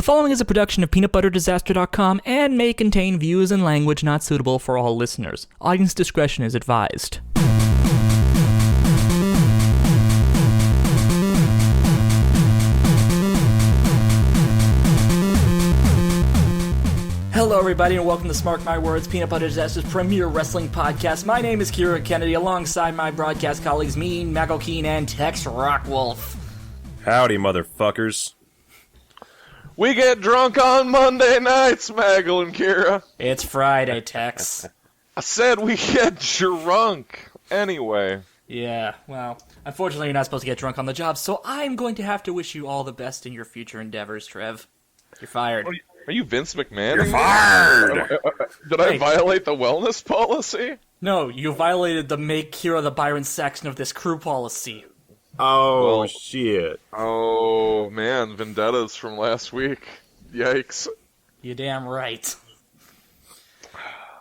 following is a production of peanutbutterdisaster.com and may contain views and language not suitable for all listeners. Audience discretion is advised. Hello, everybody, and welcome to Smark My Words, Peanut Butter Disaster's premier wrestling podcast. My name is KiraKennedy, alongside my broadcast colleagues, Mean, McElkeen, and Tex Rockwolf. Howdy, motherfuckers. We get drunk on Monday nights, Maggle and Kira. It's Friday, Tex. I said we get drunk. Anyway. Yeah, well, unfortunately you're not supposed to get drunk on the job, so I'm going to have to wish you all the best in your future endeavors, Trev. You're fired. Are you Vince McMahon? You're fired! Did I violate the wellness policy? No, you violated the Make Kira the Byron Saxton of this crew policy. Oh, Well, shit. Oh, man, vendettas from last week. Yikes. You damn right.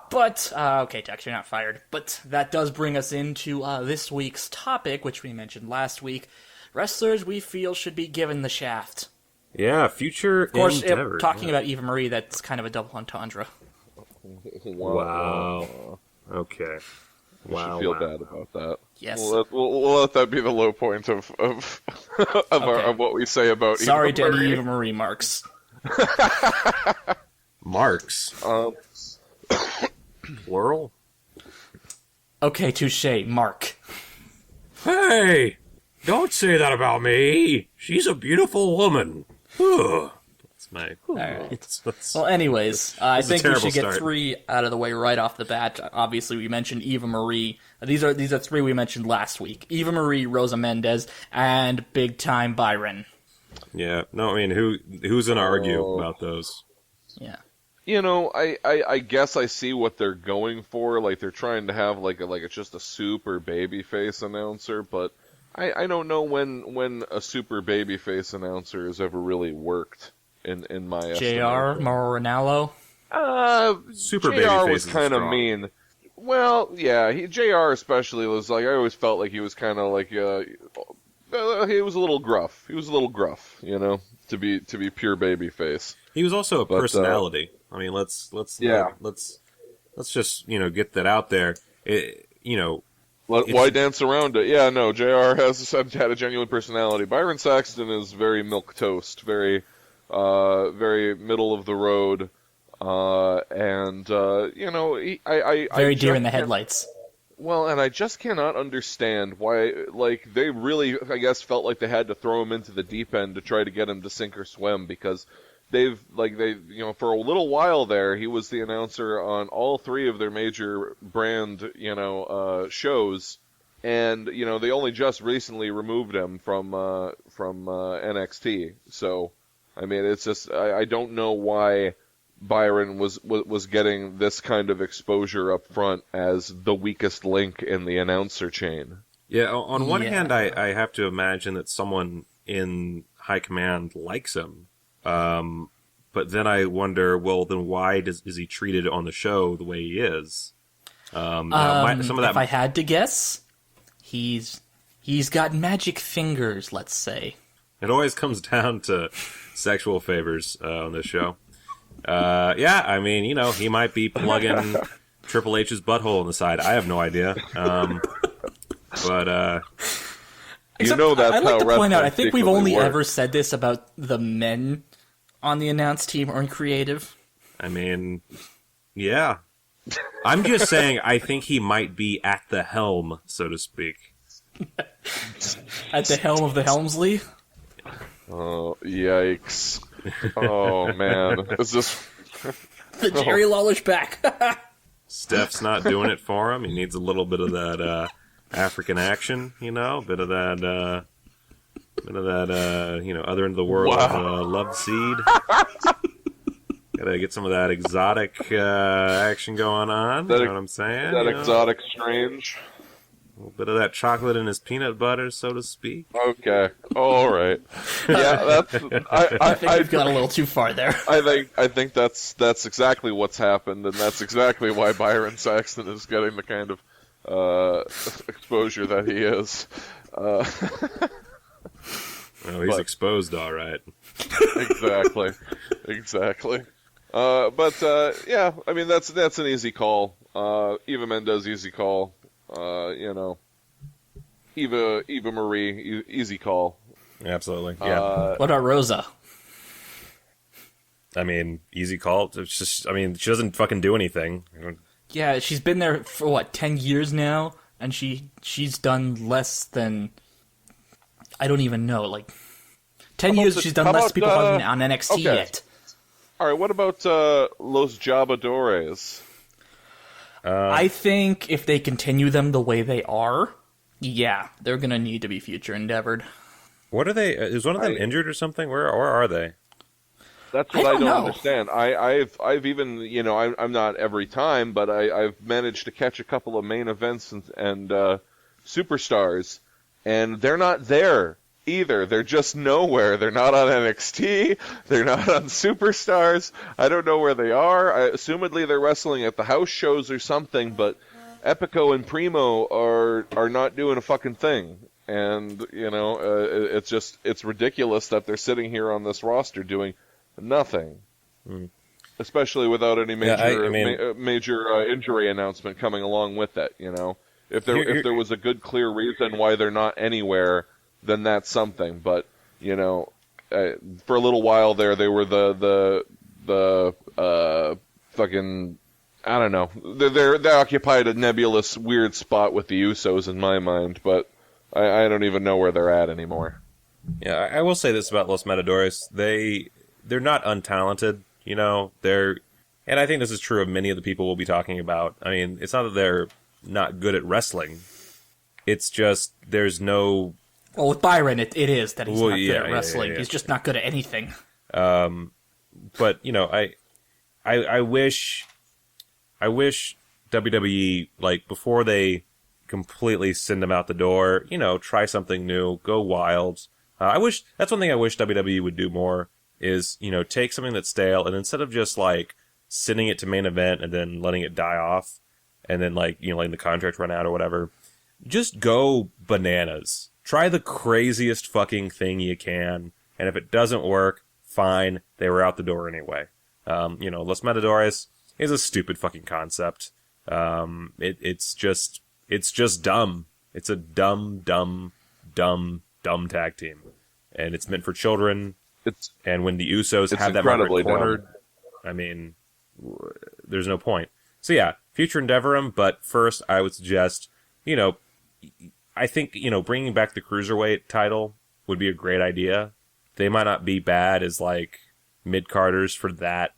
But, okay, Tex, you're not fired. But that does bring us into this week's topic, which we mentioned last week. Wrestlers we feel should be given the shaft. Yeah, future Of course, endeavor. talking about Eva Marie, that's kind of a double entendre. Wow. Okay. I feel bad about that. Yes. We'll let that be the low point of of what we say about Sorry Eva to any Marie. Eva Marie marks. Marks. Plural? Okay, touche, Mark. Hey, don't say that about me. She's a beautiful woman. Ugh. That's my... Alright. That's- Well, anyways, I is a think we terrible should get start. 3 out of the way right off the bat. Obviously, we mentioned Eva Marie. These are 3 we mentioned last week. Eva Marie, Rosa Mendez, and Big Time Byron. yeah, no, I mean, who's gonna argue about those? Yeah. You know, I guess I see what they're going for. Like, they're trying to have like it's just a super babyface announcer, but I don't know when a super babyface announcer has ever really worked in my JR, Mauro Ranallo. Super JR babyface was is kind of strong. mean. Well, yeah, JR especially was like, I always felt like he was kind of like he was a little gruff. He was a little gruff, you know, to be pure babyface. He was also a personality. I mean, let's just, get that out there. Why dance around it? Yeah, no, JR had a genuine personality. Byron Saxton is very milquetoast, very middle of the road, and Very deer in the headlights. Well, and I just cannot understand why, like, they really, I guess, felt like they had to throw him into the deep end to try to get him to sink or swim, because for a little while there, he was the announcer on all 3 of their major brand, shows, and, they only just recently removed him from NXT, so, I mean, it's just, I don't know why Byron was getting this kind of exposure up front as the weakest link in the announcer chain. Yeah, on one hand, I have to imagine that someone in high command likes him. But then I wonder, well, then why is he treated on the show the way he is? Some of that. If I had to guess, he's got magic fingers, let's say. It always comes down to sexual favors on this show. Yeah, I mean, he might be plugging Triple H's butthole in the side. I have no idea. But Except, that's I'd like how to point out, I wrestling think we've secretly only works. ever said this about the men on the announce team or in creative. I mean, yeah. I'm just saying I think he might be at the helm, so to speak. At the helm of the Helmsley. Oh, yikes. Oh, man. Is this... The Jerry Lawler's back. Steph's not doing it for him. He needs a little bit of that African action, a bit of that other end of the world love seed. Gotta get some of that exotic action going on. You know what I'm saying? That exotic strange. A little bit of that chocolate in his peanut butter, so to speak. Okay. All right. Yeah, that's... I think we've gone a little too far there. I think that's exactly what's happened, and that's exactly why Byron Saxton is getting the kind of exposure that he is. Oh, he's exposed, all right. Exactly. Exactly. Yeah, I mean that's an easy call. Eva Mendes, easy call. Eva Marie, easy call. Absolutely. Yeah. What about Rosa? I mean, easy call. It's just, I mean, she doesn't fucking do anything. Yeah, she's been there for, what, 10 years now? And she's done less than... I don't even know, like... 10 years she's done less people on NXT yet. Alright, what about Los Jabadores? I think if they continue them the way they are, yeah, they're gonna need to be future endeavored. What are they? Is one of them injured or something? Where are they? That's what I don't understand. I've even, I'm not every time, but I've managed to catch a couple of main events and superstars, and they're not there either. They're just nowhere. They're not on NXT. They're not on Superstars. I don't know where they are. Assumedly they're wrestling at the house shows or something, but Epico and Primo are not doing a fucking thing. And, it's ridiculous that they're sitting here on this roster doing nothing. Especially without any major injury announcement coming along with that, If there was a good, clear reason why they're not anywhere, then that's something. But, for a little while there, they were the fucking, I don't know. They occupied a nebulous, weird spot with the Usos in my mind, but I don't even know where they're at anymore. Yeah, I will say this about Los Matadores. They're not untalented, and I think this is true of many of the people we'll be talking about. I mean, it's not that they're not good at wrestling. It's just there's no... Well, with Byron, it is that he's not good at wrestling. Yeah. He's just not good at anything. But, I wish WWE, like, before they completely send them out the door, try something new, go wild. That's one thing I wish WWE would do more, is, take something that's stale, and instead of just, like, sending it to main event and then letting it die off, and then, like, letting the contract run out or whatever, just go bananas. Try the craziest fucking thing you can, and if it doesn't work, fine, they were out the door anyway. Los Matadores is a stupid fucking concept. It's just dumb. It's a dumb tag team. And it's meant for children. And when the Usos have that market cornered, I mean, there's no point. So yeah, future endeavor them, but first I would suggest, I think, bringing back the Cruiserweight title would be a great idea. They might not be bad as, like, mid-carders for that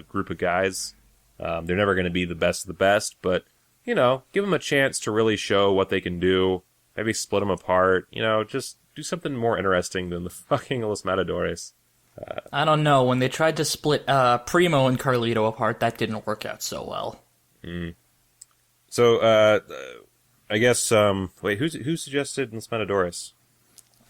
group of guys. They're never going to be the best of the best, but, give them a chance to really show what they can do. Maybe split them apart. Just do something more interesting than the fucking Los Matadores. I don't know. When they tried to split Primo and Carlito apart, that didn't work out so well. So, I guess, wait, who suggested Los Matadores?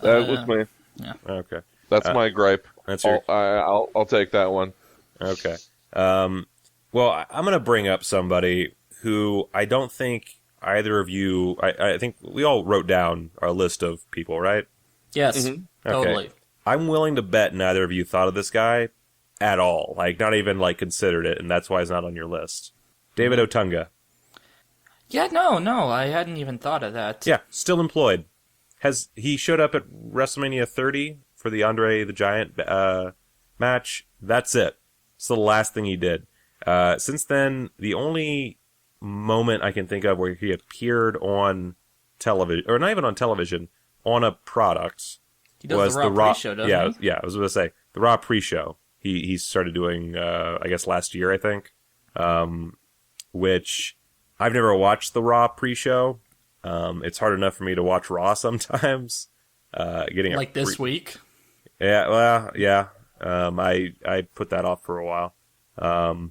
That was me. Yeah. Okay. That's my gripe. That's your... I'll take that one. Okay. Well, I'm going to bring up somebody who I don't think either of you... I think we all wrote down our list of people, right? Yes, totally. Okay. I'm willing to bet neither of you thought of this guy at all. Like, not even, like, considered it, and that's why he's not on your list. David Otunga. Yeah, no, I hadn't even thought of that. Yeah, still employed. He showed up at WrestleMania 30 for the Andre the Giant match. That's it. It's the last thing he did. Since then, the only moment I can think of where he appeared on television, or not even on television, on a product, he does the Raw pre-show, doesn't he? Yeah, I was going to say, the Raw pre-show. He started doing, I guess, last year, I think, which I've never watched the Raw pre-show. It's hard enough for me to watch Raw sometimes. Like this week? Yeah, well, yeah. I put that off for a while. But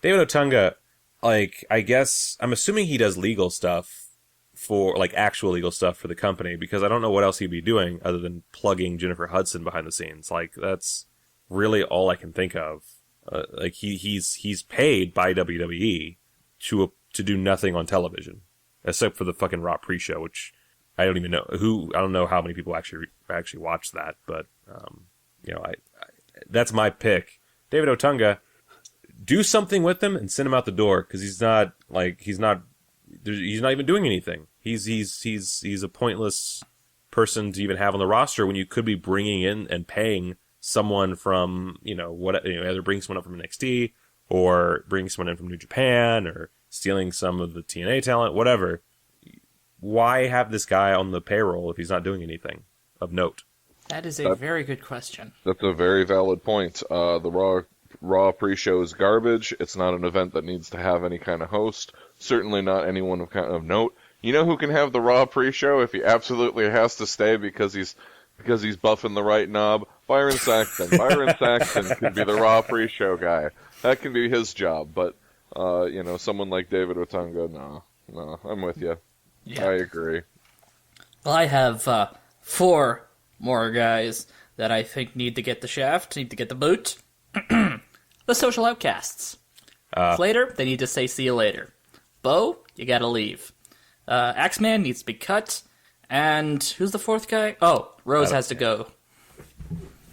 David Otunga, like, I guess, I'm assuming he does legal stuff for, like, actual legal stuff for the company, because I don't know what else he'd be doing other than plugging Jennifer Hudson behind the scenes. Like, that's really all I can think of. Like, he's paid by WWE to do nothing on television, except for the fucking Raw pre-show, which I don't even know I don't know how many people actually watch that, but That's my pick. David Otunga, do something with him and send him out the door, because he's not even doing anything. He's a pointless person to even have on the roster when you could be bringing in and paying someone from either bring someone up from NXT or bring someone in from New Japan or stealing some of the TNA talent, whatever. Why have this guy on the payroll if he's not doing anything of note? That is a very good question. That's a very valid point. The Raw pre-show is garbage. It's not an event that needs to have any kind of host. Certainly not anyone of note. You know who can have the Raw pre-show if he absolutely has to stay because he's buffing the right knob? Byron Saxton. Byron Saxton could be the Raw pre-show guy. That can be his job. But someone like David Otunga, no, I'm with you. Yeah. I agree. Well, I have 4 more guys that I think need to get the shaft, need to get the boot. The Social Outcasts. Slater, they need to say see you later. Bo, you gotta leave. Axeman needs to be cut. And who's the 4th guy? Oh, Rose has to go.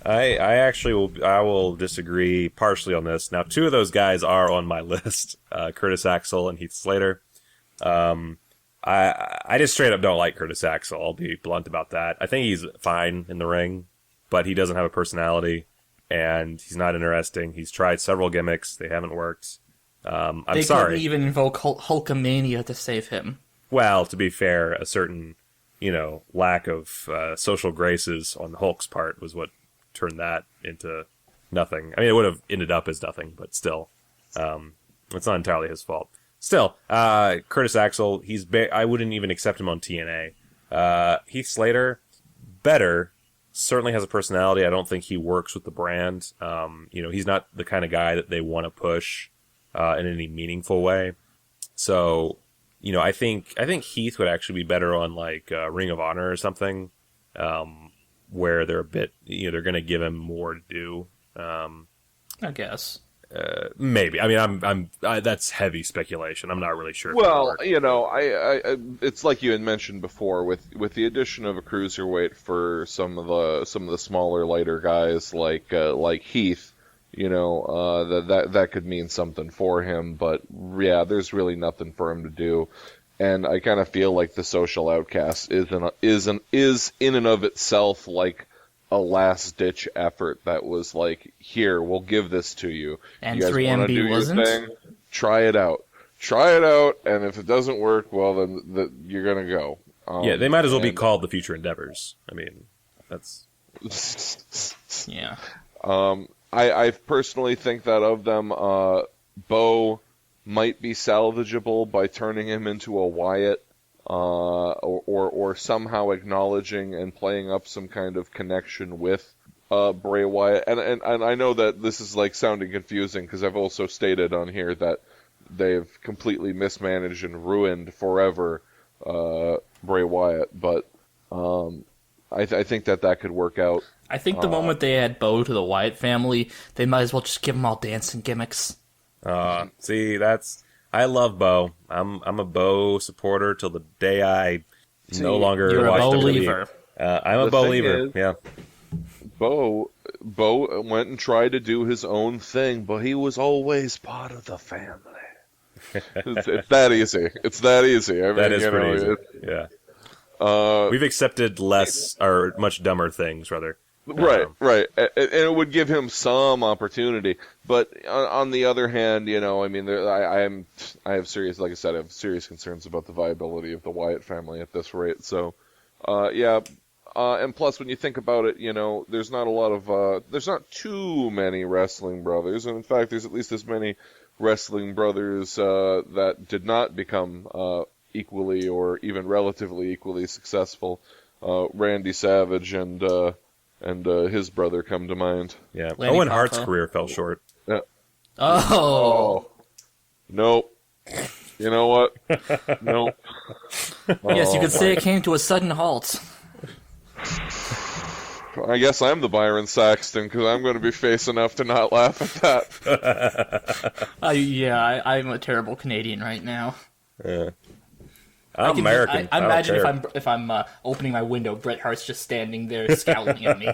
I will disagree partially on this. Now, 2 of those guys are on my list. Curtis Axel and Heath Slater. I just straight up don't like Curtis Axel. I'll be blunt about that. I think he's fine in the ring, but he doesn't have a personality, and he's not interesting. He's tried several gimmicks. They haven't worked. I'm sorry. They couldn't even invoke Hulkamania to save him. Well, to be fair, a certain, lack of social graces on Hulk's part was what turned that into nothing. I mean, it would have ended up as nothing, but still. It's not entirely his fault. Still, Curtis Axel, I wouldn't even accept him on TNA. Heath Slater, better, certainly has a personality. I don't think he works with the brand. He's not the kind of guy that they want to push in any meaningful way. So, I think Heath would actually be better on like Ring of Honor or something, where they're a bit, they're going to give him more to do. I guess. Maybe. I mean, that's heavy speculation. I'm not really sure. Well, it's like you had mentioned before with the addition of a cruiserweight for some of the smaller, lighter guys like Heath. That could mean something for him. But yeah, there's really nothing for him to do. And I kind of feel like the Social Outcast is in and of itself like a last-ditch effort that was like, here, we'll give this to you. And you guys 3MB wasn't? Your thing? Try it out, and if it doesn't work, well, then you're going to go. Yeah, they might as well be called the Future Endeavors. I mean, that's... Yeah. I personally think that of them, Bo might be salvageable by turning him into a Wyatt, or somehow acknowledging and playing up some kind of connection with Bray Wyatt. And I know that this is like sounding confusing because I've also stated on here that they've completely mismanaged and ruined forever Bray Wyatt, but I think that could work out. I think the moment they add Bo to the Wyatt family, they might as well just give them all dancing gimmicks. See, I love Bo. I'm a Bo supporter till the day I no longer you're watch a Bo WWE. leaver. I'm a Bo lever. Yeah. Bo went and tried to do his own thing, but he was always part of the family. It's that easy. It's that easy. I mean, that is pretty easy. Yeah. We've accepted less or much dumber things, rather. Right. And it would give him some opportunity, but on the other hand, I mean, I have serious, like I said, I have serious concerns about the viability of the Wyatt family at this rate. So, and plus, when you think about it, there's not too many wrestling brothers, and in fact, there's at least as many wrestling brothers that did not become equally or even relatively equally successful. Randy Savage and his brother come to mind. Yeah, Lanny Owen Poffo. Hart's career fell short. Yeah. Oh. Nope. You know what? Nope. Yes, you could say it came to a sudden halt. I guess I'm the Byron Saxton because I'm going to be face enough to not laugh at that. I'm a terrible Canadian right now. I'm American. I imagine if I'm opening my window, Bret Hart's just standing there scowling at me.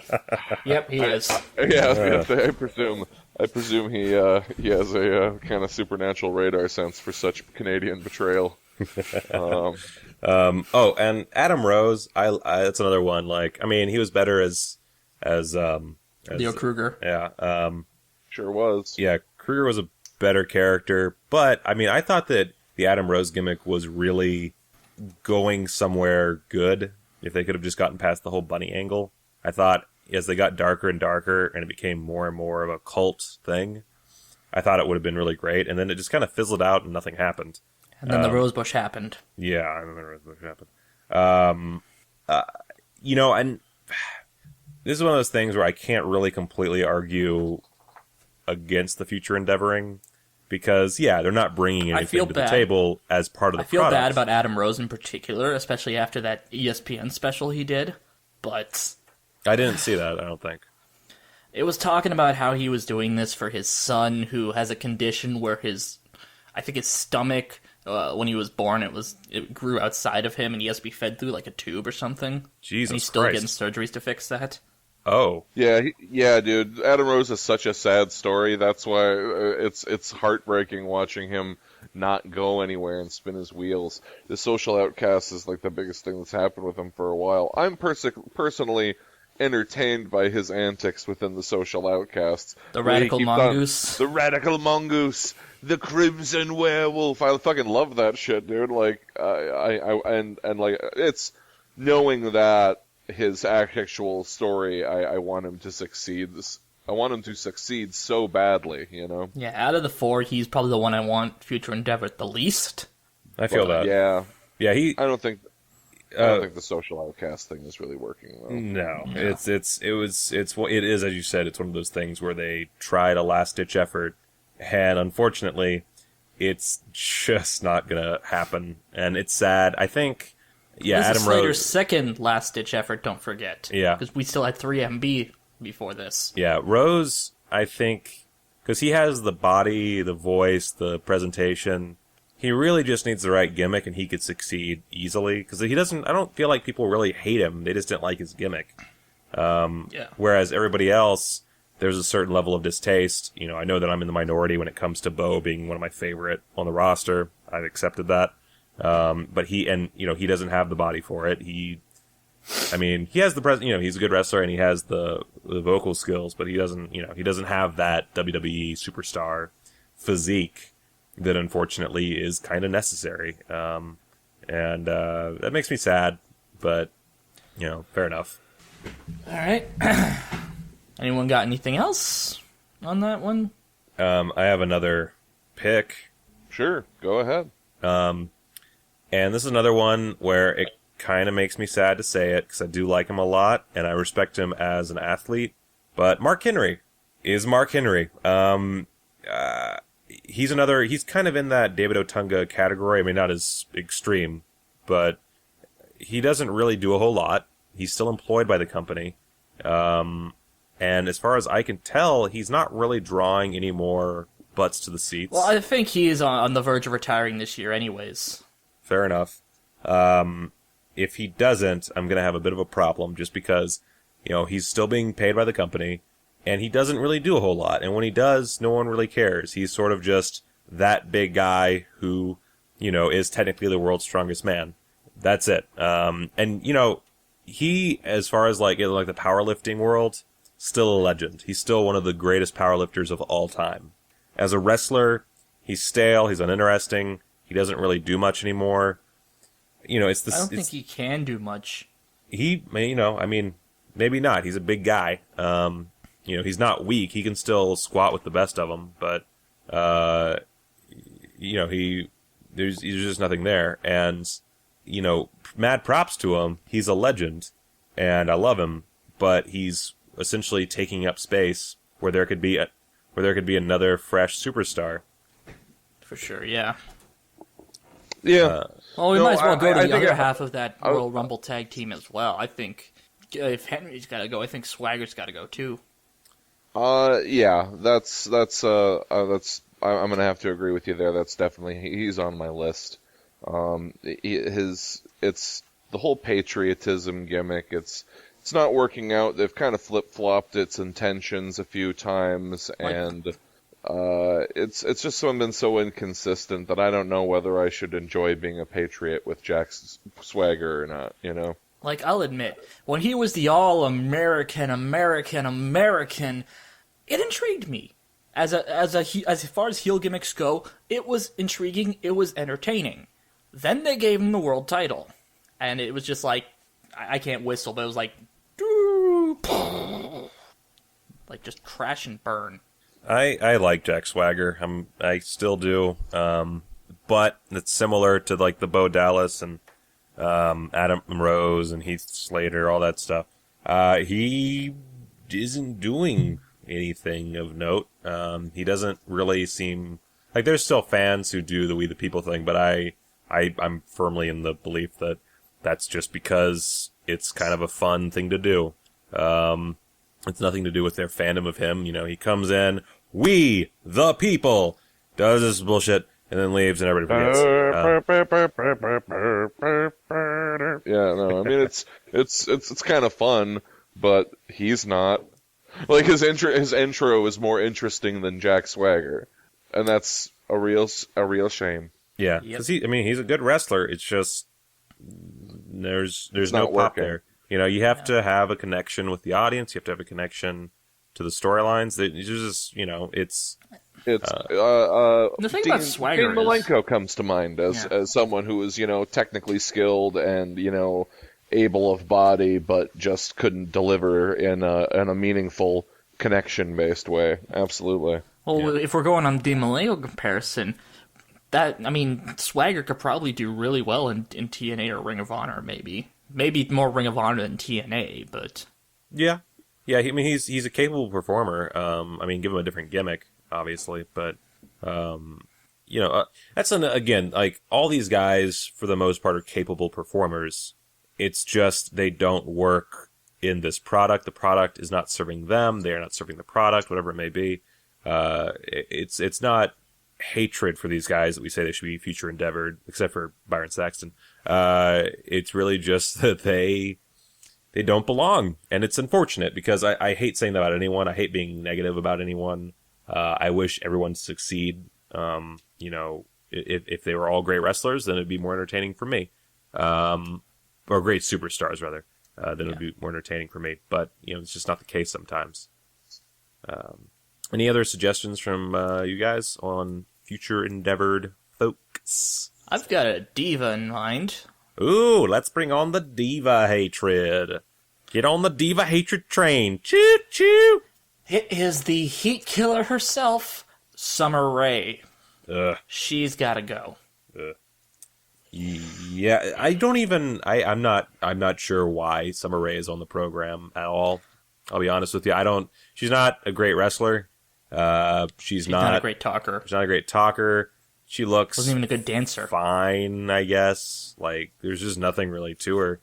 Yep, he is. Yeah, I was gonna say, I presume he has a kind of supernatural radar sense for such Canadian betrayal. And Adam Rose, that's another one. Like, I mean, he was better as Leo Kruger. Yeah. Sure was. Yeah, Kruger was a better character, but I mean, I thought that the Adam Rose gimmick was really going somewhere good. If they could have just gotten past the whole bunny angle, I thought as they got darker and darker and it became more and more of a cult thing, I thought it would have been really great. And then it just kind of fizzled out and nothing happened. And then the Rosebush happened. Yeah, and then the Rosebush happened. And this is one of those things where I can't really completely argue against the future endeavoring. Because, yeah, they're not bringing anything to the table as part of the product. I feel bad about Adam Rose in particular, especially after that ESPN special he did, but... I didn't see that, I don't think. It was talking about how he was doing this for his son, who has a condition where his stomach, when he was born, it grew outside of him, and he has to be fed through like a tube or something. Jesus Christ. And he's still getting surgeries to fix that. Oh. Yeah, dude. Adam Rose is such a sad story. That's why it's heartbreaking watching him not go anywhere and spin his wheels. The Social Outcast is like the biggest thing that's happened with him for a while. I'm personally entertained by his antics within the Social Outcasts. The Radical Mongoose. The Radical Mongoose. The Crimson Werewolf. I fucking love that shit, dude. Like, like, it's knowing that his actual story, I want him to succeed. I want him to succeed so badly, you know? Yeah, out of the four, he's probably the one I want future endeavor the least. I feel that. Yeah. Yeah, I don't think the Social Outcast thing is really working, though. No. Yeah. It is, as you said, it's one of those things where they tried a last-ditch effort, and unfortunately, it's just not gonna happen, and it's sad. I think... Yeah, this Adam is Slater's Rose. second last-ditch effort, don't forget. Yeah. Because we still had 3MB before this. Yeah, Rose, I think, because he has the body, the voice, the presentation, he really just needs the right gimmick and he could succeed easily. Because I don't feel like people really hate him, they just didn't like his gimmick. Whereas everybody else, there's a certain level of distaste. You know, I know that I'm in the minority when it comes to Bo being one of my favorite on the roster. I've accepted that. But he doesn't have the body for it. He has he's a good wrestler and he has the vocal skills, but he doesn't have that WWE superstar physique that unfortunately is kind of necessary. That makes me sad, but, fair enough. All right. Anyone got anything else on that one? I have another pick. Sure, go ahead. And this is another one where it kind of makes me sad to say it, because I do like him a lot, and I respect him as an athlete. But Mark Henry is Mark Henry. He's kind of in that David Otunga category. I mean, not as extreme, but he doesn't really do a whole lot. He's still employed by the company. And as far as I can tell, he's not really drawing any more butts to the seats. Well, I think he is on the verge of retiring this year anyways. Fair enough. If he doesn't, I'm going to have a bit of a problem just because, he's still being paid by the company and he doesn't really do a whole lot. And when he does, no one really cares. He's sort of just that big guy who, is technically the world's strongest man. That's it. He, as far as like the powerlifting world, still a legend. He's still one of the greatest powerlifters of all time. As a wrestler, he's stale, he's uninteresting. He doesn't really do much anymore. I don't think he can do much. He, maybe not. He's a big guy. He's not weak. He can still squat with the best of them, but, there's just nothing there. And, mad props to him. He's a legend, and I love him, but he's essentially taking up space where there could be another fresh superstar. For sure, yeah. Yeah. Well, we might as well go to the other half of that Royal Rumble tag team as well. I think if Henry's got to go, I think Swagger's got to go too. Yeah, that's I'm gonna have to agree with you there. That's definitely he's on my list. It's the whole patriotism gimmick. It's not working out. They've kind of flip-flopped its intentions a few times, and it's just been so inconsistent that I don't know whether I should enjoy being a patriot with Jack's swagger or not, you know? Like, I'll admit, when he was the all-American, American, it intrigued me. As far as heel gimmicks go, it was intriguing, it was entertaining. Then they gave him the world title. And it was just like, I can't whistle, but it was like, like just crash and burn. I like Jack Swagger. I still do. But it's similar to like the Bo Dallas and Adam Rose and Heath Slater, all that stuff. He isn't doing anything of note. He doesn't really seem like there's still fans who do the We the People thing, but I'm firmly in the belief that that's just because it's kind of a fun thing to do. It's nothing to do with their fandom of him. You know, he comes in, we the people, does this bullshit, and then leaves, and everybody forgets. Yeah, no, I mean it's kind of fun, but he's not. Like his intro is more interesting than Jack Swagger, and that's a real shame. Yeah, because he's a good wrestler. It's just there's no pop working there. You know, you have to have a connection with the audience. You have to have a connection to the storylines. That just, you know, it's the thing about Swagger Dean Malenko comes to mind as someone who is, you know, technically skilled and, you know, able of body, but just couldn't deliver in a meaningful connection based way. Absolutely. Well, if we're going on Dean Malenko comparison, Swagger could probably do really well in TNA or Ring of Honor, maybe more Ring of Honor than TNA, but yeah. He's a capable performer. Give him a different gimmick, obviously, but that's again, like, all these guys for the most part are capable performers. It's just they don't work in this product. The product is not serving them. They are not serving the product, whatever it may be. It's not hatred for these guys that we say they should be future endeavored, except for Byron Saxton. It's really just that they don't belong, and it's unfortunate because I hate saying that about anyone. I hate being negative about anyone. I wish everyone succeed. If they were all great wrestlers, then it'd be more entertaining for me. Or great superstars, rather. Then it'd be more entertaining for me. But, it's just not the case sometimes. Any other suggestions from you guys on future endeavored folks? I've got a diva in mind. Ooh, let's bring on the diva hatred. Get on the diva hatred train. Choo choo. It is the heat killer herself, Summer Rae. She's got to go. Yeah, I'm not sure why Summer Rae is on the program at all. I'll be honest with you. She's not a great wrestler. She's not a great talker. She's not a great talker. She looks wasn't even a good dancer. Fine, I guess. Like, there's just nothing really to her.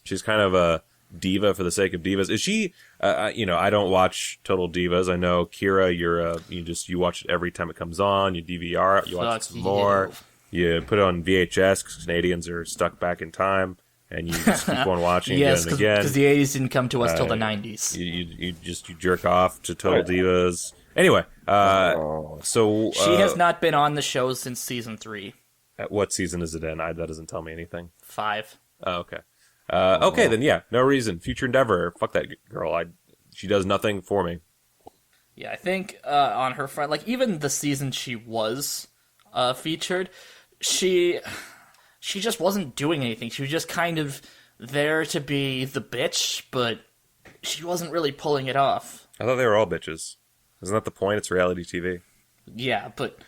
She's kind of a diva for the sake of divas. Is she? I don't watch Total Divas. I know, Kira, you watch it every time it comes on. You DVR it. You watch it some more. You put it on VHS because Canadians are stuck back in time, and you just keep on watching again and again. Because the 80s didn't come to us till the 90s. You jerk off to Total Divas. Anyway, so she has not been on the show since season 3. What season is it in? That doesn't tell me anything. 5. Oh, okay. Okay, then yeah, no reason. Future endeavor. Fuck that girl. She does nothing for me. Yeah, I think on her front, like, even the season she was featured, she just wasn't doing anything. She was just kind of there to be the bitch, but she wasn't really pulling it off. I thought they were all bitches. Isn't that the point? It's reality TV. Yeah, but...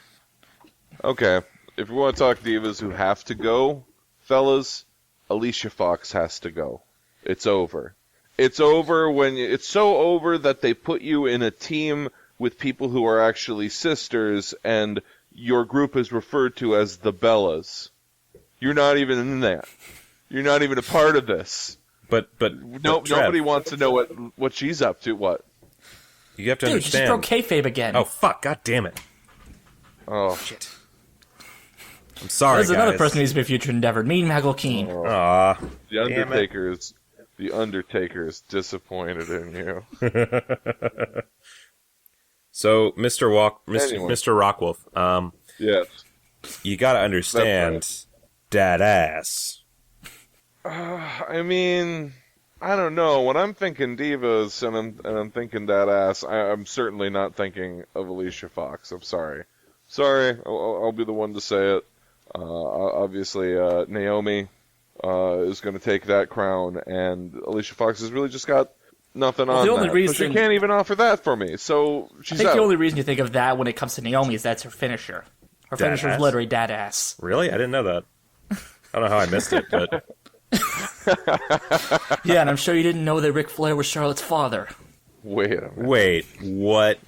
Okay, if we want to talk divas who have to go, fellas, Alicia Fox has to go. It's over. It's over it's so over that they put you in a team with people who are actually sisters, and your group is referred to as the Bellas. You're not even in that. You're not even a part of this. But nobody wants to know what she's up to. What? You have to understand. Dude, you just broke kayfabe again. Oh fuck! God damn it! Oh shit! I'm sorry, There's guys. another person who needs to be a future endeavor. Mean Michael Keane. Aw, The Undertaker is disappointed in you. So, Mr. Rockwolf, Yes. you gotta understand, dad ass. I mean, I don't know. When I'm thinking divas and I'm thinking that ass, I'm certainly not thinking of Alicia Fox. I'm sorry. I'll be the one to say it. Obviously, Naomi is going to take that crown, and Alicia Fox has really just got nothing on the only that. reason So she can't even offer that for me, so she's I think out. the only reason you think of that when it comes to Naomi is that's her finisher. Her Dad finisher is ass? literally dad ass. Really? I didn't know that. I don't know how I missed it, but Yeah, and I'm sure you didn't know that Ric Flair was Charlotte's father. Wait a minute. wait, what?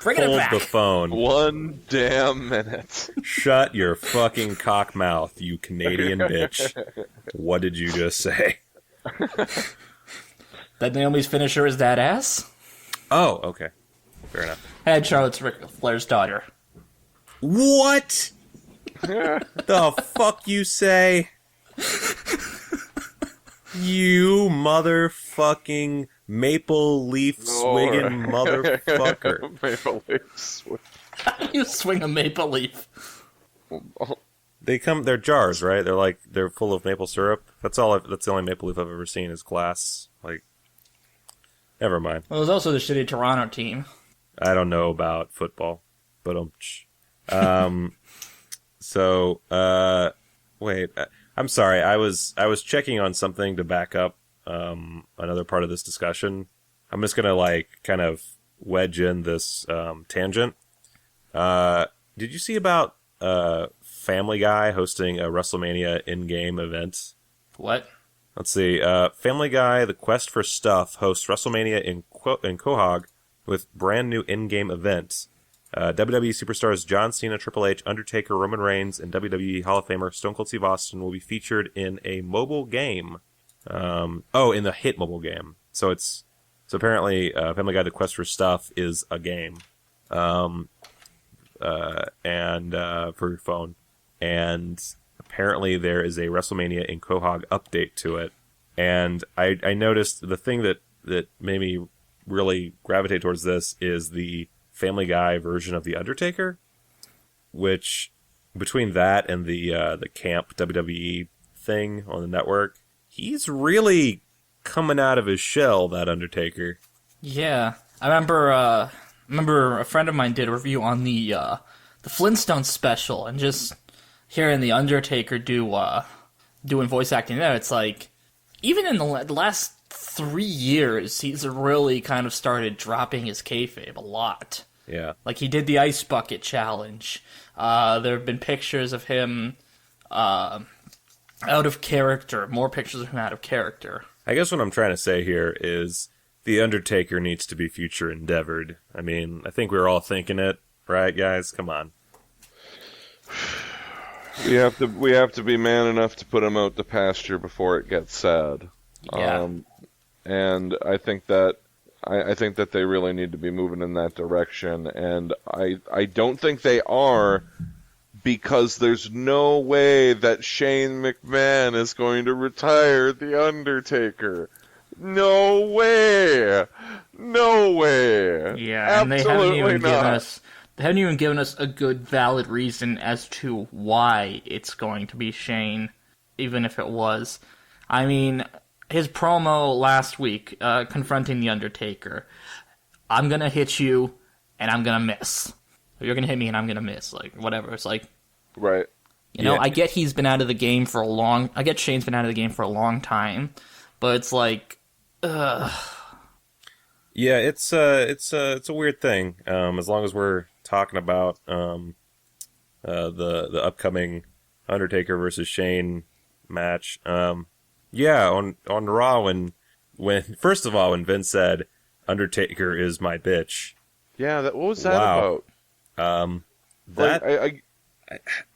Bringing it Hold back. the phone. 1 damn minute. Shut your fucking cock mouth, you Canadian bitch. What did you just say? That Naomi's finisher is dad ass? Oh, okay. Fair enough. And Charlotte's Ric Flair's daughter. What? The fuck you say? You motherfucking maple leaf swiggin' motherfucker. Maple Leafs. You swing a maple leaf. They're jars, right? They're full of maple syrup. That's the only maple leaf I've ever seen is glass. Like, never mind. Well, there's also the shitty Toronto team. I don't know about football, but wait. I'm sorry. I was checking on something to back up another part of this discussion. I'm just gonna kind of wedge in this tangent. Did you see about Family Guy hosting a WrestleMania in-game event? What? Let's see. Family Guy: The Quest for Stuff hosts WrestleMania in Quahog with brand new in-game event. WWE superstars John Cena, Triple H, Undertaker, Roman Reigns, and WWE Hall of Famer Stone Cold Steve Austin will be featured in a mobile game. In the hit mobile game. So apparently Family Guy: The Quest for Stuff is a game, and for your phone, and apparently there is a WrestleMania in Quahog update to it. And I noticed the thing that made me really gravitate towards this is the Family Guy version of The Undertaker, which between that and the camp WWE thing on the network, he's really coming out of his shell, that Undertaker. Yeah, I remember a friend of mine did a review on the Flintstones special, and just hearing the Undertaker doing voice acting there, it's like even in the last 3 years, he's really kind of started dropping his kayfabe a lot. Yeah. Like, he did the Ice Bucket Challenge. There have been pictures of him out of character. More pictures of him out of character. I guess what I'm trying to say here is The Undertaker needs to be future endeavored. I mean, I think we're all thinking it, right, guys? Come on. We have to be man enough to put him out to pasture before it gets sad. Yeah. And I think that they really need to be moving in that direction, and I don't think they are, because there's no way that Shane McMahon is going to retire The Undertaker. No way. Yeah, and Absolutely they haven't even given us a good, valid reason as to why it's going to be Shane, even if it was. I mean, his promo last week, confronting The Undertaker. I'm gonna hit you, and I'm gonna miss. You're gonna hit me, and I'm gonna miss. Like, whatever. It's like, Right. you know, Yeah. I get he's been out of the game for I get Shane's been out of the game for a long time, but it's like, Yeah, it's a weird thing. As long as we're talking about the upcoming Undertaker versus Shane match, yeah, on Raw when first of all when Vince said Undertaker is my bitch. Yeah, what was that Wow. about? That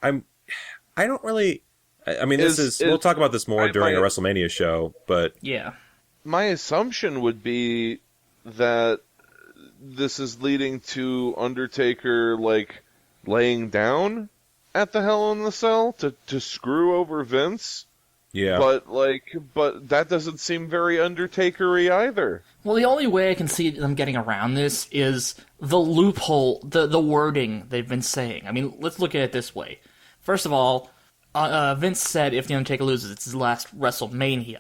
I don't really. I mean, we'll talk about this more during a WrestleMania show, but yeah. My assumption would be that this is leading to Undertaker, like, laying down at the Hell in the Cell to screw over Vince. Yeah. But that doesn't seem very Undertaker-y either. Well, the only way I can see them getting around this is the loophole, the wording they've been saying. I mean, let's look at it this way. First of all, Vince said if The Undertaker loses, it's his last WrestleMania.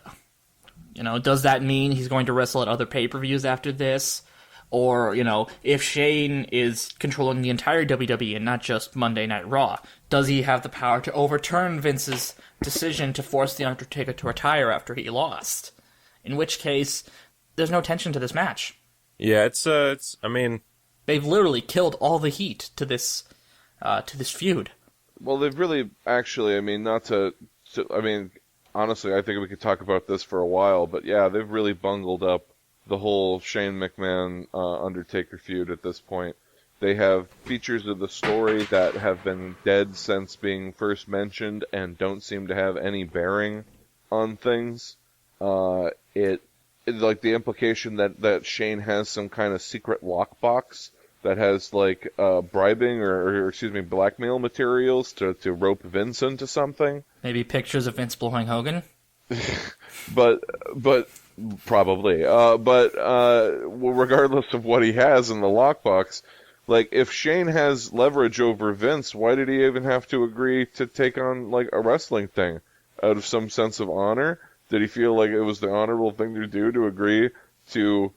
Does that mean he's going to wrestle at other pay-per-views after this? Or, if Shane is controlling the entire WWE and not just Monday Night Raw, does he have the power to overturn Vince's decision to force The Undertaker to retire after he lost? In which case, there's no tension to this match. Yeah, I mean... They've literally killed all the heat to this feud. Well, they've really, actually, I mean, honestly, I think we could talk about this for a while, but yeah, they've really bungled up the whole Shane McMahon Undertaker feud at this point. They have features of the story that have been dead since being first mentioned and don't seem to have any bearing on things. Like the implication that Shane has some kind of secret lockbox that has like bribing or blackmail materials to rope Vince into something. Maybe pictures of Vince blowing Hogan. but probably. Regardless of what he has in the lockbox, like if Shane has leverage over Vince, why did he even have to agree to take on like a wrestling thing? Out of some sense of honor? Did he feel like it was the honorable thing to do to agree to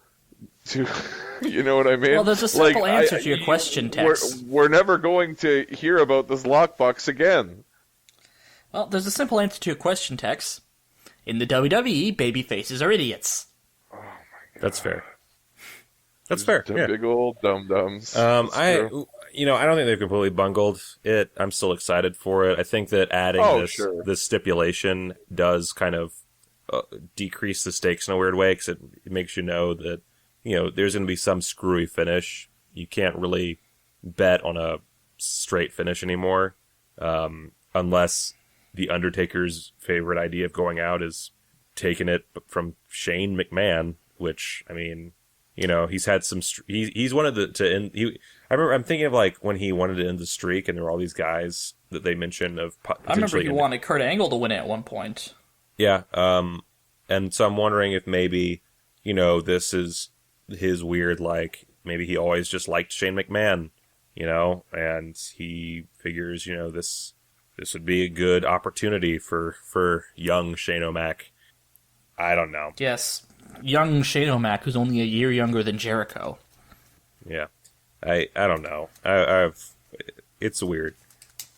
you know what I mean? Well, there's a simple answer to your question, Tex. We're never going to hear about this lockbox again. Well, there's a simple answer to your question, Tex. In the WWE, baby faces are idiots. Oh my god. That's fair. That's fair. Yeah. Big old dum-dums. I don't think they've completely bungled it. I'm still excited for it. I think that adding this stipulation does kind of decrease the stakes in a weird way, because it makes you know that, there's going to be some screwy finish. You can't really bet on a straight finish anymore, unless the Undertaker's favorite idea of going out is taking it from Shane McMahon, which, I mean, he's had some... He's wanted to end... I'm thinking of, like, when he wanted to end the streak, and there were all these guys that they mentioned of... I remember he wanted Kurt Angle to win it at one point. Yeah, and so I'm wondering if maybe, this is his weird, like, maybe he always just liked Shane McMahon, and he figures, this would be a good opportunity for young Shane O'Mac. I don't know. Yes, young Shane O'Mac, who's only a year younger than Jericho. Yeah, I don't know. It's weird.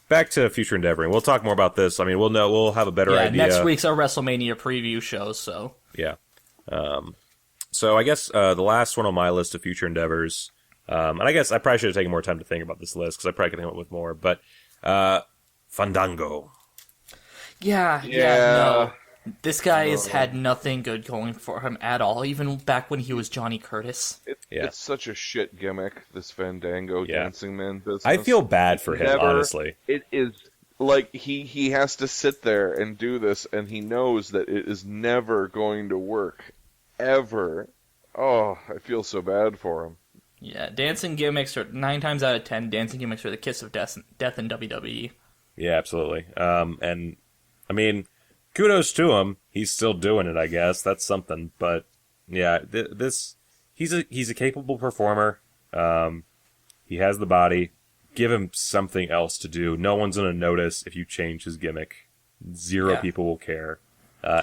Back to future endeavoring. We'll talk more about this. I mean, we'll have a better idea. Next week's our WrestleMania preview show, so. Yeah. So I guess the last one on my list of future endeavors, and I guess I probably should have taken more time to think about this list, because I probably could have come up with more, but Fandango. Yeah, no. This guy has had nothing good going for him at all, even back when he was Johnny Curtis. It's such a shit gimmick, this Fandango dancing man business. I feel bad for him, honestly. It is, like, he has to sit there and do this, and he knows that it is never going to work. Ever. Oh, I feel so bad for him. Yeah, dancing gimmicks are 9 times out of 10. Dancing gimmicks are the kiss of death in WWE. Yeah, absolutely. And I mean, kudos to him. He's still doing it, I guess. That's something. But yeah, he's a capable performer. He has the body. Give him something else to do. No one's gonna notice if you change his gimmick. Zero people will care.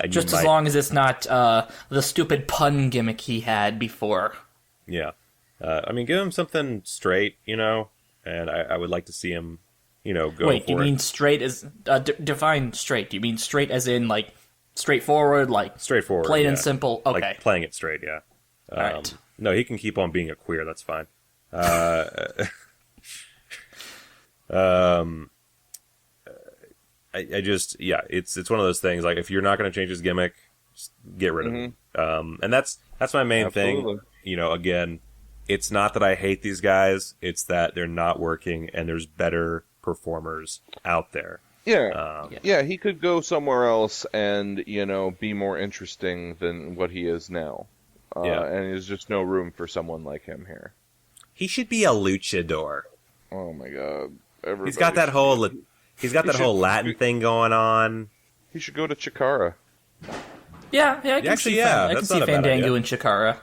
Just as long as it's not the stupid pun gimmick he had before. Yeah. I mean, give him something straight, and I would like to see him, go Wait, for you mean straight as... define straight. Do you mean straight as in, like, straightforward, like... Straightforward, plain and simple? Okay. Like, playing it straight, yeah. All right. No, he can keep on being a queer, that's fine. I just, it's one of those things, like, if you're not going to change his gimmick, just get rid of him. And that's my main thing. Again, it's not that I hate these guys, it's that they're not working, and there's better performers out there. Yeah, he could go somewhere else and, be more interesting than what he is now. And there's just no room for someone like him here. He should be a luchador. Oh my god. He's got that whole He's got that whole Latin thing going on. He should go to Chikara. Yeah, I can see Fandango and Chikara.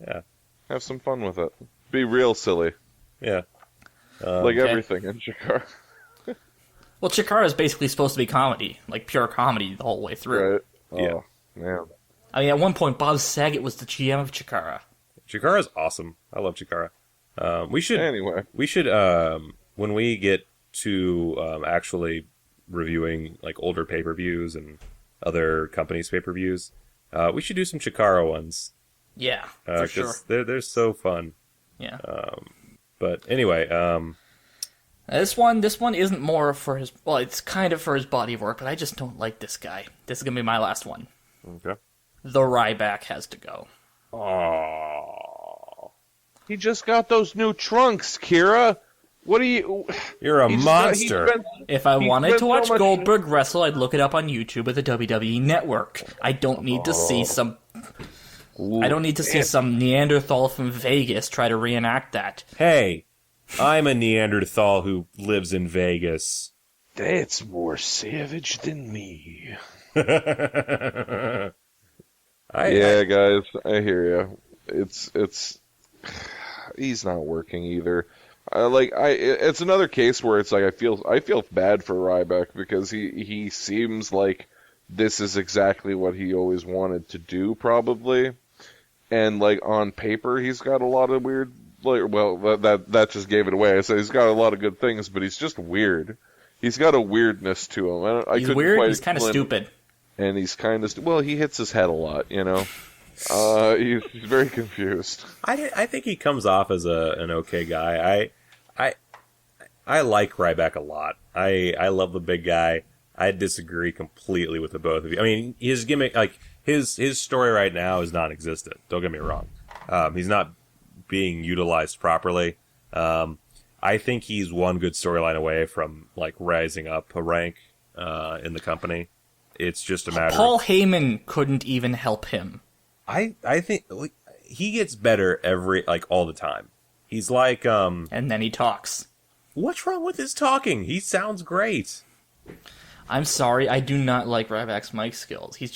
Yeah. Have some fun with it. Be real silly. Yeah. Everything in Chikara. Well, Chikara is basically supposed to be comedy, like pure comedy the whole way through. Right. Oh, man. I mean, at one point, Bob Saget was the GM of Chikara. Chikara's awesome. I love Chikara. We should when we get to actually reviewing like older pay-per-views and other companies' pay-per-views, we should do some Chikara ones. Yeah, for sure. They're so fun. Yeah. But anyway, this one isn't more for his. Well, it's kind of for his body of work, but I just don't like this guy. This is gonna be my last one. Okay. The Ryback has to go. Oh. He just got those new trunks, Kira. What are you? You're a monster. If I wanted to watch Goldberg wrestle, I'd look it up on YouTube at the WWE Network. I don't need to see some. I don't need to see some Neanderthal from Vegas try to reenact that. Hey, I'm a Neanderthal who lives in Vegas. That's more savage than me. Yeah, guys, I hear you. It's he's not working either. It's another case where it's like I feel bad for Ryback because he seems like this is exactly what he always wanted to do, probably. And like on paper, he's got a lot of weird. That just gave it away. I said he's got a lot of good things, but he's just weird. He's got a weirdness to him. He's weird. He's kind of stupid. And he's kind of he hits his head a lot, you know. He's very confused. I think he comes off as an okay guy. I like Ryback a lot. I love the big guy. I disagree completely with the both of you. I mean, his gimmick, like his story right now is non-existent. Don't get me wrong. He's not being utilized properly. I think he's one good storyline away from like rising up a rank in the company. It's just a matter. Paul Heyman couldn't even help him. I think he gets better all the time. He's like and then he talks. What's wrong with his talking? He sounds great. I'm sorry, I do not like Ryback's mic skills. He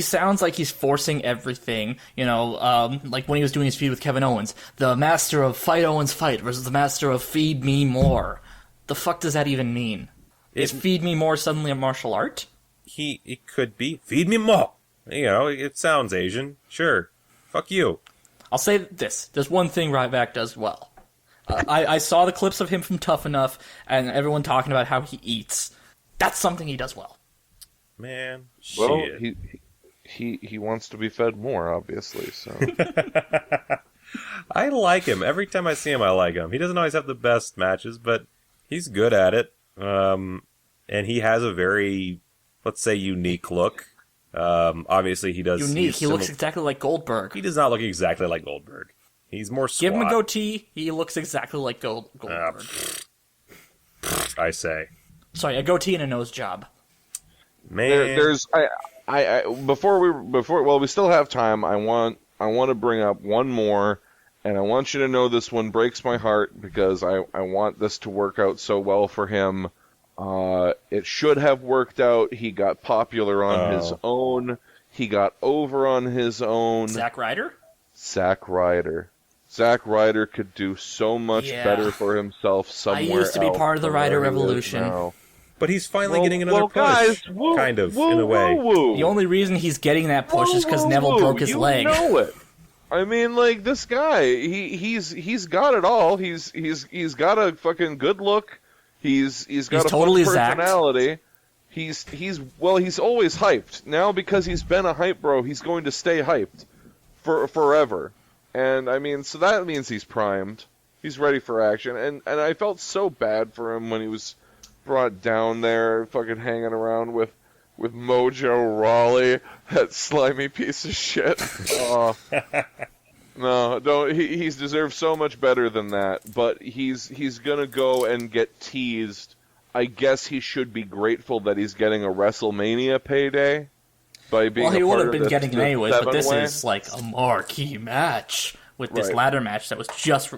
sounds like he's forcing everything, like when he was doing his feud with Kevin Owens. The master of Fight Owens Fight versus the master of Feed Me More. The fuck does that even mean? Is Feed Me More suddenly a martial art? It could be. Feed me more. It sounds Asian. Sure. Fuck you. I'll say this. There's one thing Ryback does well. I saw the clips of him from Tough Enough, and everyone talking about how he eats. That's something he does well. Man, well, shit. he wants to be fed more, obviously. So I like him. Every time I see him, I like him. He doesn't always have the best matches, but he's good at it. And he has a very, let's say, unique look. Obviously, he does. Unique. He looks exactly like Goldberg. He does not look exactly like Goldberg. He's more squat. Give him a goatee. He looks exactly like Goldberg. I say. Sorry, a goatee and a nose job. Man, we still have time. I want to bring up one more, and I want you to know this one breaks my heart because I want this to work out so well for him. It should have worked out. He got popular on his own. He got over on his own. Zack Ryder? Zack Ryder. Zack Ryder could do so much better for himself somewhere else. I used to be part of the Ryder Revolution. But he's finally getting another push, kind of, in a way. The only reason he's getting that push is because Neville broke his leg. You know it. I mean, like, this guy, he's got it all. He's got a fucking good look. He's got a totally fun personality. He's always hyped. Now, because he's been a hype bro, he's going to stay hyped for forever. And, I mean, so that means he's primed. He's ready for action. And I felt so bad for him when he was brought down there, fucking hanging around with Mojo Rawley, that slimy piece of shit. No, don't. He's deserved so much better than that. But he's gonna go and get teased. I guess he should be grateful that he's getting a WrestleMania payday by being. Well, he would have been getting it anyways, but this is like a marquee match with this ladder match that was just.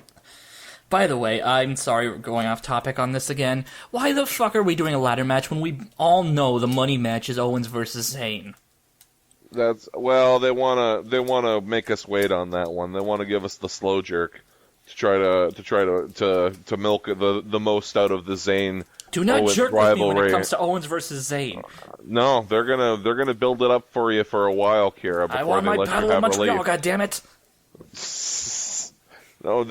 By the way, I'm sorry we're going off topic on this again. Why the fuck are we doing a ladder match when we all know the money match is Owens versus Zayn? They wanna make us wait on that one. They want to give us the slow jerk to try to milk the most out of the Zayn. Do not Owens jerk with rivalry. me when it comes to Owens versus Zayn. No, they're gonna build it up for you for a while, Kira. I want my battle of Montreal, goddammit! No,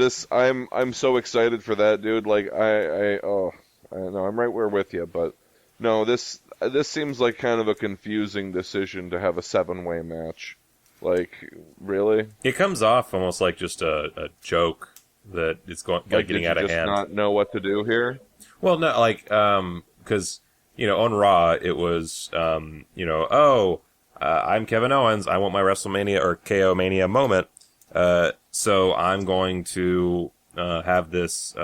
I'm so excited for that, dude. Like I know I'm right where with you, but no, this seems like kind of a confusing decision to have a 7-way match. Like, really? It comes off almost like just a joke that it's getting out of hand. Did you just not know what to do here? Well, no, like, because, on Raw, it was, I'm Kevin Owens, I want my WrestleMania or KO Mania moment, so I'm going to have this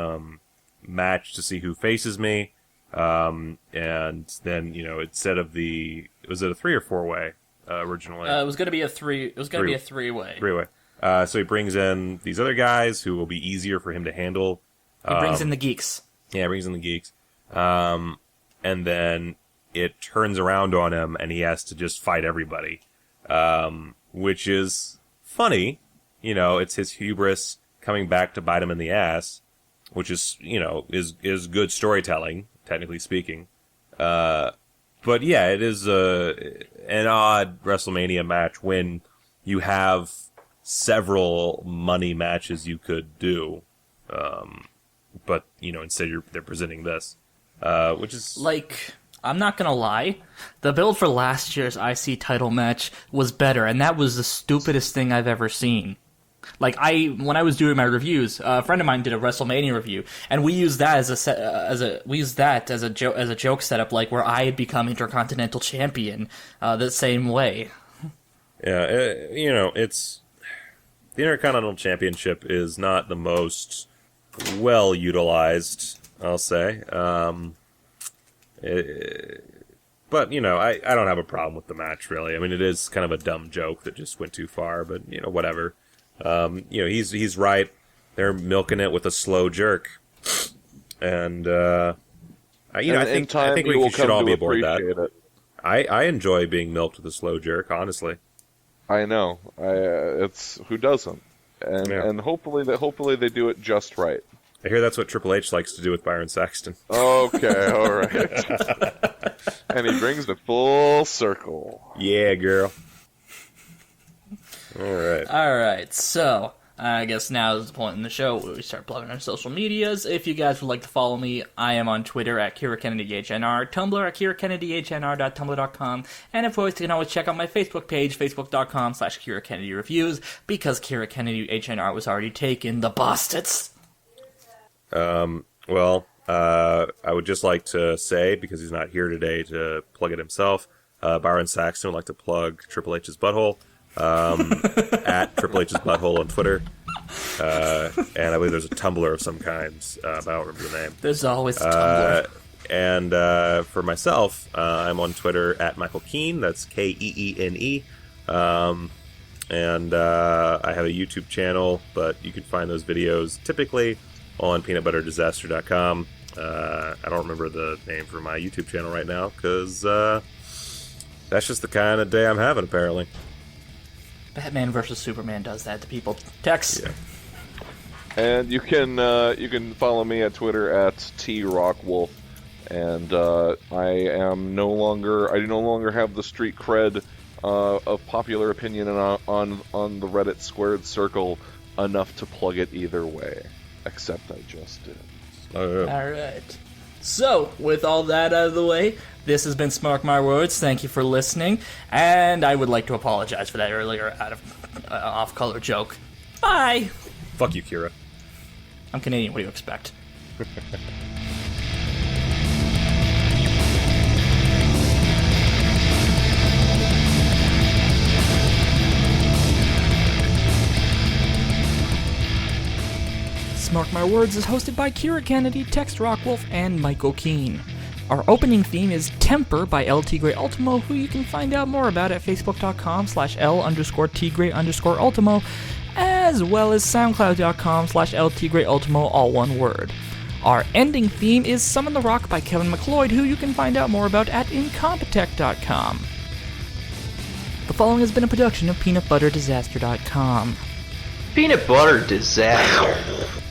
match to see who faces me, and then, instead of was it a 3 or 4-way originally? It was going to be a 3. It was going to be a 3-way. 3-way. So he brings in these other guys who will be easier for him to handle. He brings in the geeks. Yeah, brings in the geeks. And then it turns around on him and he has to just fight everybody. Which is funny. It's his hubris coming back to bite him in the ass, which is, is good storytelling, technically speaking. But yeah, it is an odd WrestleMania match when you have several money matches you could do. But, instead they're presenting this, which is... Like, I'm not gonna lie, the build for last year's IC title match was better, and that was the stupidest thing I've ever seen. Like, when I was doing my reviews, a friend of mine did a WrestleMania review, and we used that as a joke setup, like, where I had become Intercontinental Champion, the same way. Yeah, it's... The Intercontinental Championship is not the most well utilized, I'll say. But I don't have a problem with the match, really. I mean, it is kind of a dumb joke that just went too far, but whatever. He's right. They're milking it with a slow jerk, and I think we should all be aboard that. It. I enjoy being milked with a slow jerk, honestly. I know. It's who doesn't, and hopefully they do it just right. I hear that's what Triple H likes to do with Byron Saxton. Okay, all right. And he brings it full circle. Yeah, girl. All right. So I guess now is the point in the show where we start plugging our social medias. If you guys would like to follow me, I am on Twitter at KiraKennedyHNR, Tumblr at KiraKennedyHNR.tumblr.com, and of course you can always check out my Facebook page, Facebook.com/KiraKennedyReviews, because KiraKennedyHNR was already taken, the bastards. I would just like to say, because he's not here today to plug it himself, Byron Saxton would like to plug Triple H's Butthole. At Triple H's Butthole on Twitter, and I believe there's a Tumblr of some kind, but I don't remember the name. There's always a Tumblr. And for myself, I'm on Twitter at Michael Keene, that's Keene, and I have a YouTube channel, but you can find those videos typically on peanutbutterdisaster.com. I don't remember the name for my YouTube channel right now, because that's just the kind of day I'm having, apparently. Batman vs. Superman does that to people. Tex. Yeah. And you can follow me at Twitter at TRockWolf, and I no longer have the street cred of popular opinion on the Reddit squared circle enough to plug it either way, except I just did. Oh, yeah. All right. So, with all that out of the way, this has been Smark My Words. Thank you for listening, and I would like to apologize for that earlier off-color joke. Bye! Fuck you, Kira. I'm Canadian, what do you expect? Smark My Words is hosted by Kira Kennedy, Tex Rockwolf, and Michael Keene. Our opening theme is Temper by El Tigre Ultimo, who you can find out more about at facebook.com/L_Tigre_Ultimo, as well as soundcloud.com/LTGreatUltimo, all one word. Our ending theme is Summon the Rock by Kevin MacLeod, who you can find out more about at Incompetech.com. The following has been a production of PeanutButterDisaster.com. Peanut butter disaster.